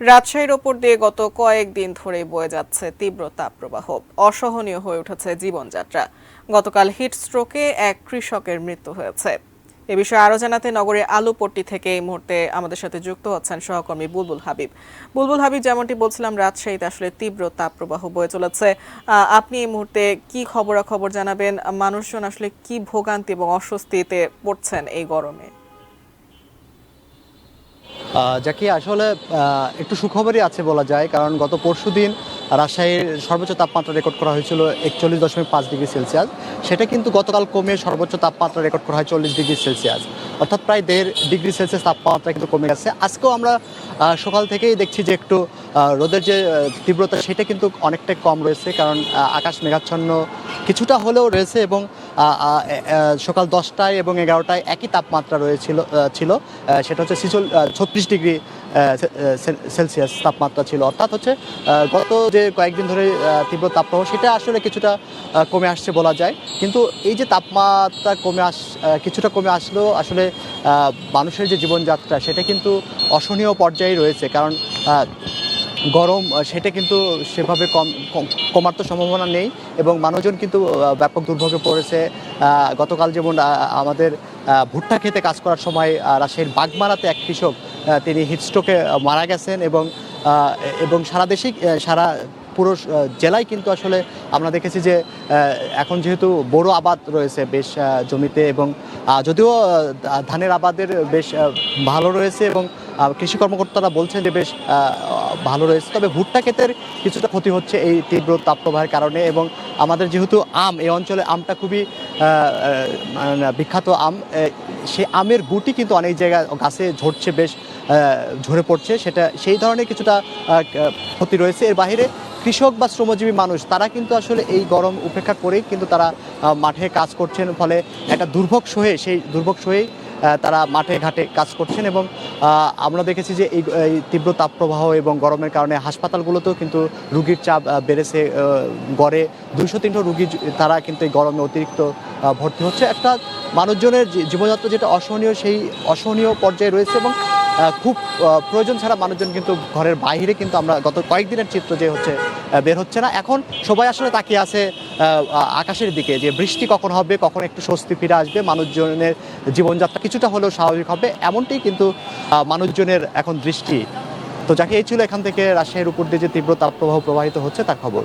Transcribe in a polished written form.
রাজশাহীর ওপর দিয়ে গত কয়েকদিন ধরে বয়ে যাচ্ছে তীব্র তাপপ্রবাহ। অসহনীয় হয়ে উঠেছে জীবনযাত্রা। গতকাল হিটস্ট্রোকে এক কৃষকের মৃত্যু হয়েছে। এ বিষয়ে আরো জানাতে নগরের আলুপট্টি থেকে এই মুহূর্তে আমাদের সাথে যুক্ত হচ্ছেন সহকর্মী বুলবুল হাবিব। বুলবুল হাবিব, যেমনটি বলছিলাম, রাজশাহীতে আসলে তীব্র তাপপ্রবাহ বয়ে চলেছে। আপনি এই মুহূর্তে কি খবরাখবর জানাবেন? মানুষজন আসলে কি ভোগান্তি এবং অস্বস্তিতে পড়ছেন এই গরমে? যাকে আসলে একটু সুখবরই আছে বলা যায়, কারণ গত পরশুদিন রাজশাহীর সর্বোচ্চ তাপমাত্রা রেকর্ড করা হয়েছিল 41.5 ডিগ্রি সেলসিয়াস। সেটা কিন্তু গতকাল কমে সর্বোচ্চ তাপমাত্রা রেকর্ড করা হয় 40 ডিগ্রি সেলসিয়াস, অর্থাৎ প্রায় 1.5 ডিগ্রি সেলসিয়াস তাপমাত্রা কিন্তু কমে গেছে। আজকেও আমরা সকাল থেকেই দেখছি যে একটু রোদের যে তীব্রতা সেটা কিন্তু অনেকটাই কম রয়েছে, কারণ আকাশ মেঘাচ্ছন্ন কিছুটা হলেও রয়েছে এবং সকাল 10টায় এবং 11টায় একই তাপমাত্রা ছিল। সেটা হচ্ছে 36 ডিগ্রি সেলসিয়াস তাপমাত্রা ছিল, অর্থাৎ হচ্ছে গত যে কয়েকদিন ধরে তীব্র তাপপ্রবাহ সেটা আসলে কিছুটা কমে আসছে বলা যায়। কিন্তু এই যে তাপমাত্রা কিছুটা কমে আসলেও আসলে মানুষের যে জীবনযাত্রা সেটা কিন্তু অসহনীয় পর্যায়ে রয়েছে, কারণ গরম সেটা কিন্তু সেভাবে কমার তো সম্ভাবনা নেই এবং মানুষজন কিন্তু ব্যাপক দুর্ভোগে পড়েছে। গতকাল যেমন আমাদের ভুট্টা খেতে কাজ করার সময় রাজশাহীর বাগমারাতে এক কৃষক তিনি হিটস্ট্রোকে মারা গেছেন এবং সারা দেশেই পুরো জেলায় কিন্তু আসলে আমরা দেখেছি যে এখন যেহেতু বড় আবাদ রয়েছে বেশ জমিতে, এবং যদিও ধানের আবাদের বেশ ভালো রয়েছে এবং কৃষি কর্মকর্তারা বলছেন যে বেশ ভালো রয়েছে, তবে ভুট্টা ক্ষেতের কিছুটা ক্ষতি হচ্ছে এই তীব্র তাপপ্রবাহের কারণে। এবং আমাদের যেহেতু এই অঞ্চলে আমটা খুবই বিখ্যাত আম, সেই আমের গুটি কিন্তু অনেক জায়গায় গাছে ঝরছে, বেশ ঝরে পড়ছে, সেই ধরনের কিছুটা ক্ষতি রয়েছে। এর বাইরে কৃষক বা শ্রমজীবী মানুষ তারা কিন্তু আসলে এই গরম উপেক্ষা করেই কিন্তু তারা মাঠে কাজ করছেন, ফলে একটা দুর্ভোগ সহেই তারা মাঠে ঘাটে কাজ করছেন। এবং আমরা দেখেছি যে এই তীব্র তাপপ্রবাহ এবং গরমের কারণে হাসপাতালগুলোতেও কিন্তু রুগীর চাপ বেড়েছে। গড়ে 200-300 রুগী তারা কিন্তু এই গরমে অতিরিক্ত ভর্তি হচ্ছে। একটা মানুষজনের জীবনযাত্রা যেটা সেই অসহনীয় পর্যায়ে রয়েছে এবং খুব প্রয়োজন ছাড়া মানুষজন কিন্তু ঘরের বাইরে কিন্তু আমরা গত কয়েকদিনের চিত্র যে হচ্ছে বের হচ্ছে না। এখন সবাই আসলে তাকিয়ে আছে আকাশের দিকে, যে বৃষ্টি কখন হবে, কখন একটু স্বস্তি ফিরে আসবে, মানুষজনের জীবনযাত্রা কিছুটা হলেও স্বাভাবিক হবে, এমনটাই কিন্তু মানুষজনের এখন দৃষ্টি। তো যাকে এই ছিল এখান থেকে রাজশাহীর উপর দিয়ে যে তীব্র তাপপ্রবাহ প্রবাহিত হচ্ছে তার খবর।